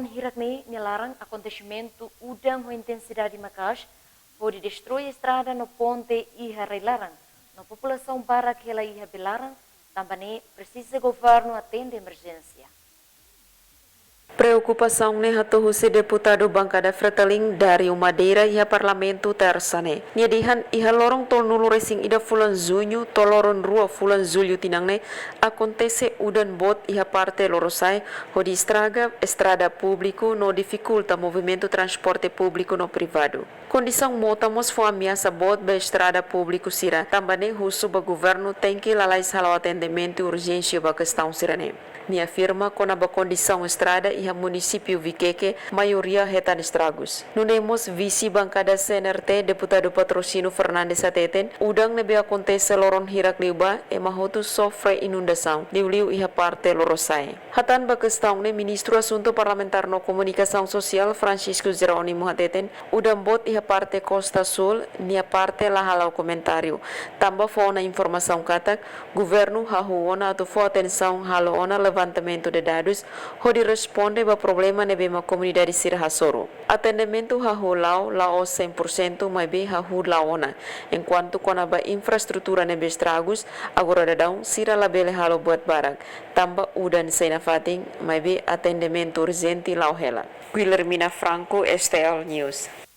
loron hirakni nilarang acontecimento udang ho intensidade macas pode destruir estrada no ponte iha relarang no população barak hela iha belarang também precisa governo atende emergência. Preocupação ne hatuhusi deputado bancada Fretaling dari Madeira iha parlamento tersane. Niadihan iha lorong tol nulu racing ida fulan Junho toloron rua fulan Julho tinangne acontece udan bot iha parte lorosai ho di estrada público no dificulta movimento transporte público no privado. Condição motamos foi ameaça bot be estrada público sira. Também husu ba governo tem que lalais halau atendimento urgência ba questão sirane. Ni afirma con a condição estrada iha município Viqueque, maioria retan estragos. Nunemos vice bancada CNRT, deputado Patrocínio Fernandes Ateten, udang nebe acontece loron hirak liuba e mahotu sofre inundação. Liu iha parte lorosai. Hatan ba questão ne ministro assunto parlamentar no comunicação social Francisco Jerônimo Ateten, udang bot iha parte Costa Sul, nia parte la halau comentário. Tamba fo na informação katak, governo hahuona atau fo atenção haloona levantamento de dados, ho di responde ba problema nebe ma comunidade sira hasoro. Atendimento hahulau lao 100% mai be hahu laona. Enquanto kona ba infraestrutura nebe estragos, agora dadão sira labele halo buat barang. Tamba udan sena fating mai be atendimento urgente lau hela. Guilhermina Franco, STL News.